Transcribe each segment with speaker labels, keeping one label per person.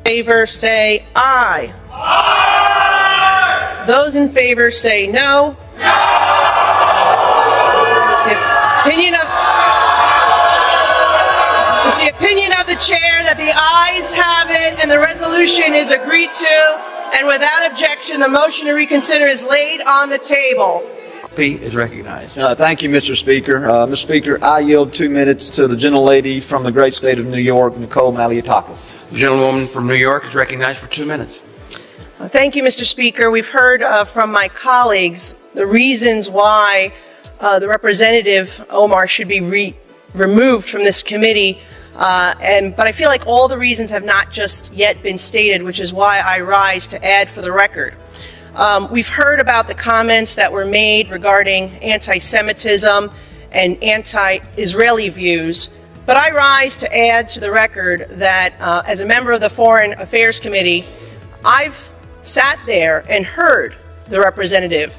Speaker 1: favor say aye. Aye. Those in favor say no. No. It's the opinion of the chair that the ayes have it and the resolution is agreed to, and without objection, the motion to reconsider is laid on the table.
Speaker 2: P is recognized.
Speaker 3: Thank you, Mr. Speaker. Mr. Speaker, I yield 2 minutes to the gentlelady from the great state of New York, Nicole Malliotakis.
Speaker 2: The gentlewoman from New York is recognized for 2 minutes.
Speaker 1: Thank you, Mr. Speaker. We've heard from my colleagues the reasons why the Representative Omar should be removed from this committee, but I feel like all the reasons have not just yet been stated, which is why I rise to add for the record. We've heard about the comments that were made regarding anti-Semitism and anti-Israeli views, but I rise to add to the record that as a member of the Foreign Affairs Committee, I've sat there and heard the representative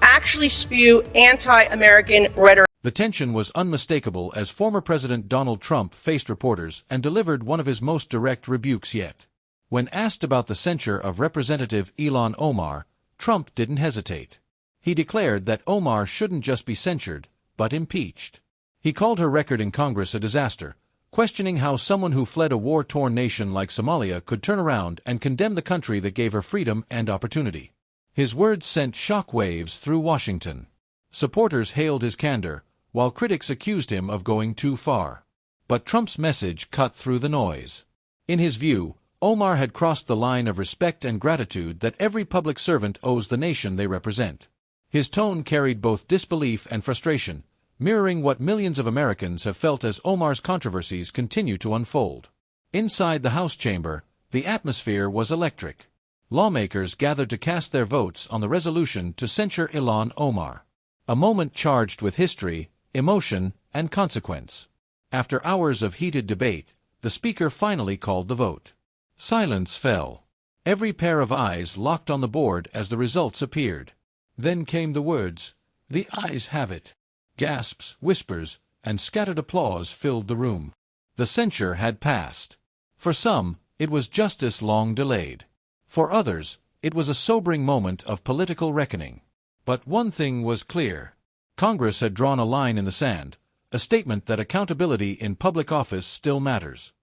Speaker 1: actually spew anti-American rhetoric.
Speaker 4: The tension was unmistakable as former President Donald Trump faced reporters and delivered one of his most direct rebukes yet. When asked about the censure of Representative Ilhan Omar, Trump didn't hesitate. He declared that Omar shouldn't just be censured, but impeached. He called her record in Congress a disaster, questioning how someone who fled a war-torn nation like Somalia could turn around and condemn the country that gave her freedom and opportunity. His words sent shockwaves through Washington. Supporters hailed his candor, while critics accused him of going too far. But Trump's message cut through the noise. In his view, Omar had crossed the line of respect and gratitude that every public servant owes the nation they represent. His tone carried both disbelief and frustration, mirroring what millions of Americans have felt as Omar's controversies continue to unfold. Inside the House chamber, the atmosphere was electric. Lawmakers gathered to cast their votes on the resolution to censure Ilhan Omar. A moment charged with history, emotion, and consequence. After hours of heated debate, the Speaker finally called the vote. Silence fell. Every pair of eyes locked on the board as the results appeared. Then came the words, "The ayes have it." Gasps, whispers, and scattered applause filled the room. The censure had passed. For some, it was justice long delayed. For others, it was a sobering moment of political reckoning. But one thing was clear. Congress had drawn a line in the sand, a statement that accountability in public office still matters.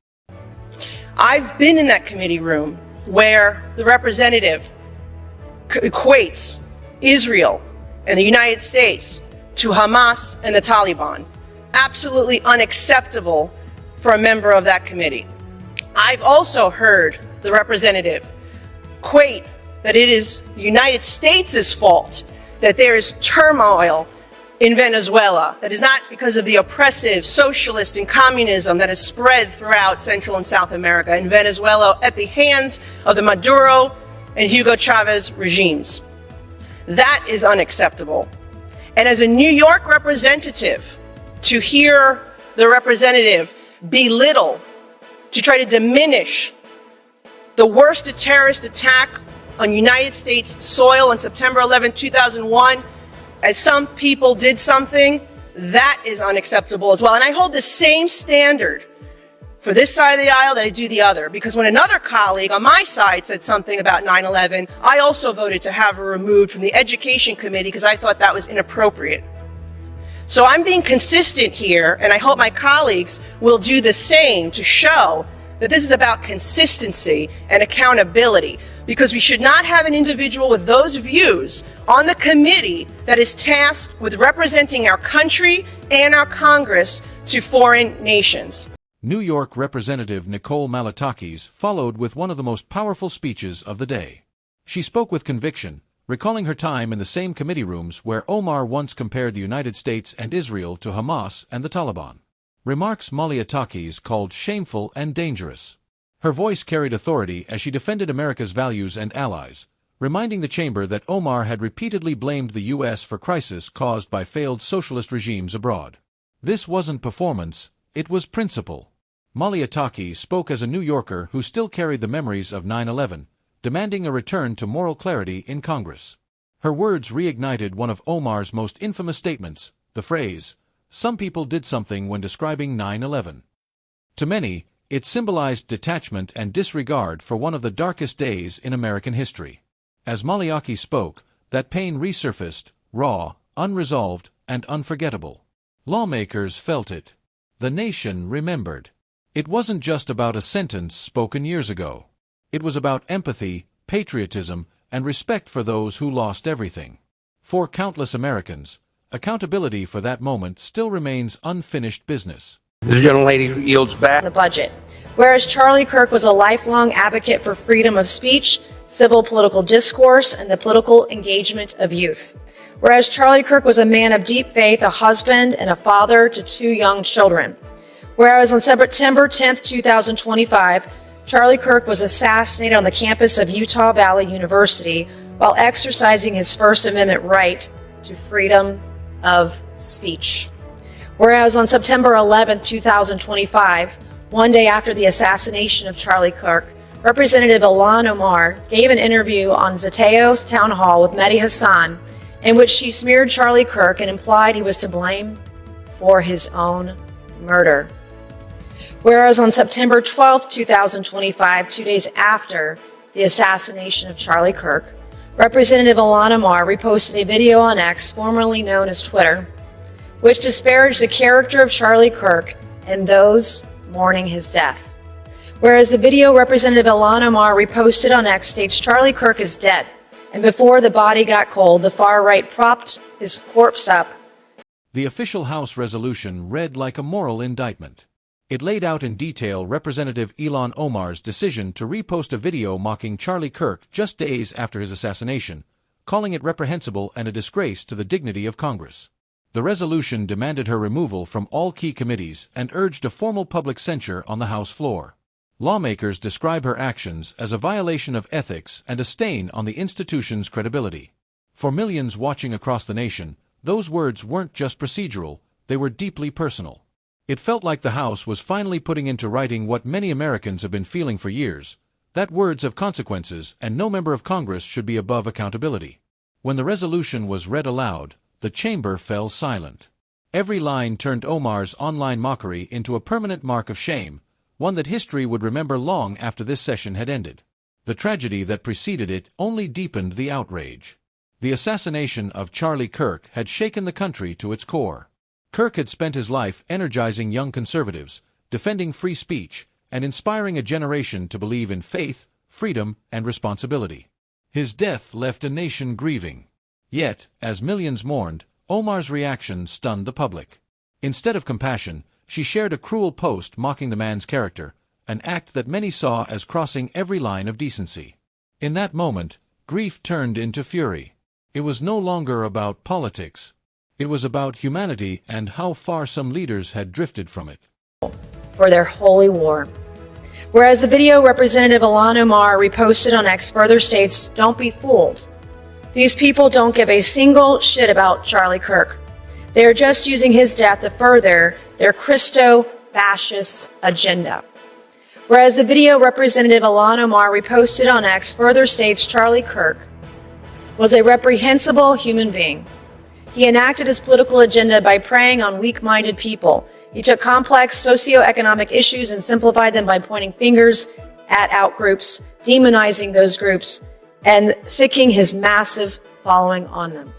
Speaker 1: I've been in that committee room where the representative equates Israel and the United States to Hamas and the Taliban. Absolutely unacceptable for a member of that committee. I've also heard the representative equate that it is the United States' fault that there is turmoil in Venezuela. That is not because of the oppressive socialist and communism that has spread throughout Central and South America and Venezuela at the hands of the Maduro and Hugo Chavez regimes. That is unacceptable. And as a New York representative, to hear the representative belittle, to try to diminish the worst terrorist attack on United States soil on September 11, 2001, as some people did something, that is unacceptable as well. And I hold the same standard for this side of the aisle that I do the other, because when another colleague on my side said something about 9/11, I also voted to have her removed from the Education Committee because I thought that was inappropriate. So I'm being consistent here, and I hope my colleagues will do the same to show that this is about consistency and accountability, because we should not have an individual with those views on the committee that is tasked with representing our country and our Congress to foreign nations.
Speaker 4: New York Representative Nicole Malliotakis followed with one of the most powerful speeches of the day. She spoke with conviction, recalling her time in the same committee rooms where Omar once compared the United States and Israel to Hamas and the Taliban. Remarks Malliotakis called shameful and dangerous. Her voice carried authority as she defended America's values and allies, reminding the chamber that Omar had repeatedly blamed the U.S. for crisis caused by failed socialist regimes abroad. This wasn't performance, it was principle. Malliotakis spoke as a New Yorker who still carried the memories of 9/11, demanding a return to moral clarity in Congress. Her words reignited one of Omar's most infamous statements, the phrase, "Some people did something," when describing 9/11. To many, It symbolized detachment and disregard for one of the darkest days in American history. As Maliaki spoke, that pain resurfaced, raw, unresolved, and unforgettable. Lawmakers felt it. The nation remembered. It wasn't just about a sentence spoken years ago. It was about empathy, patriotism, and respect for those who lost everything. For countless Americans, accountability for that moment still remains unfinished business.
Speaker 2: The gentlelady yields back.
Speaker 5: The budget. Whereas Charlie Kirk was a lifelong advocate for freedom of speech, civil political discourse, and the political engagement of youth. Whereas Charlie Kirk was a man of deep faith, a husband, and a father to 2 young children. Whereas on September 10th, 2025, Charlie Kirk was assassinated on the campus of Utah Valley University while exercising his First Amendment right to freedom of speech. Whereas on September 11th, 2025, one day after the assassination of Charlie Kirk, Representative Ilhan Omar gave an interview on Zateo's town hall with Mehdi Hassan in which she smeared Charlie Kirk and implied he was to blame for his own murder. Whereas on September 12th, 2025, 2 days after the assassination of Charlie Kirk, Representative Ilhan Omar reposted a video on X, formerly known as Twitter, which disparaged the character of Charlie Kirk and those mourning his death. Whereas the video Representative Ilhan Omar reposted on X states Charlie Kirk is dead, and before the body got cold, the far right propped his corpse up.
Speaker 4: The official House resolution read like a moral indictment. It laid out in detail Representative Ilhan Omar's decision to repost a video mocking Charlie Kirk just days after his assassination, calling it reprehensible and a disgrace to the dignity of Congress. The resolution demanded her removal from all key committees and urged a formal public censure on the House floor. Lawmakers describe her actions as a violation of ethics and a stain on the institution's credibility. For millions watching across the nation, those words weren't just procedural, they were deeply personal. It felt like the House was finally putting into writing what many Americans have been feeling for years, that words have consequences and no member of Congress should be above accountability. When the resolution was read aloud, the chamber fell silent. Every line turned Omar's online mockery into a permanent mark of shame, one that history would remember long after this session had ended. The tragedy that preceded it only deepened the outrage. The assassination of Charlie Kirk had shaken the country to its core. Kirk had spent his life energizing young conservatives, defending free speech, and inspiring a generation to believe in faith, freedom, and responsibility. His death left a nation grieving. Yet, as millions mourned, Omar's reaction stunned the public. Instead of compassion, she shared a cruel post mocking the man's character, an act that many saw as crossing every line of decency. In that moment, grief turned into fury. It was no longer about politics. It was about humanity and how far some leaders had drifted from it.
Speaker 5: For their holy war. Whereas the video Representative Ilhan Omar reposted on X further states, don't be fooled. These people don't give a single shit about Charlie Kirk. They are just using his death to further their Christo-fascist agenda. Whereas the video Representative Ilhan Omar reposted on X further states Charlie Kirk was a reprehensible human being. He enacted his political agenda by preying on weak-minded people. He took complex socioeconomic issues and simplified them by pointing fingers at outgroups, demonizing those groups, and siccing his massive following on them.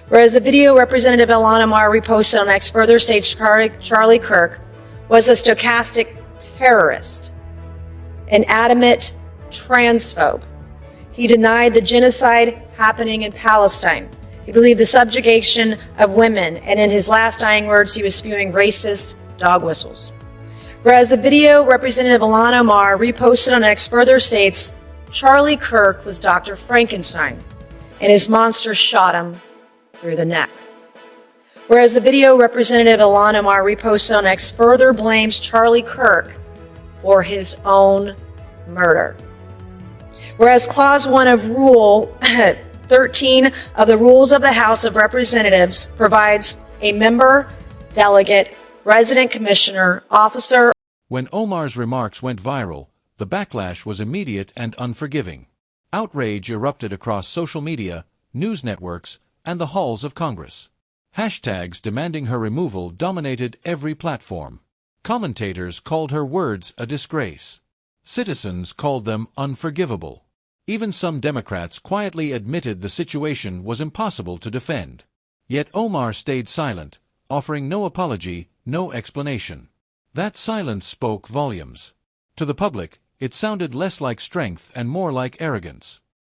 Speaker 5: Whereas the video Representative Ilhan Omar reposted on X further states Charlie Kirk was a stochastic terrorist, an adamant transphobe. He denied the genocide happening in Palestine. He believed the subjugation of women, and in his last dying words, he was spewing racist dog whistles. Whereas the video Representative Ilhan Omar reposted on X further states, Charlie Kirk was Dr. Frankenstein, and his monster shot him through the neck. Whereas the video Representative Ilhan Omar reposted on X further blames Charlie Kirk for his own murder. Whereas Clause 1 of Rule 13 of the Rules of the House of Representatives provides a member, delegate, resident commissioner, officer.
Speaker 4: When Omar's remarks went viral, the backlash was immediate and unforgiving. Outrage erupted across social media, news networks, and the halls of Congress. Hashtags demanding her removal dominated every platform. Commentators called her words a disgrace. Citizens called them unforgivable. Even some Democrats quietly admitted the situation was impossible to defend. Yet Omar stayed silent, offering no apology, no explanation. That silence spoke volumes. To the public, it sounded less like strength and more like arrogance.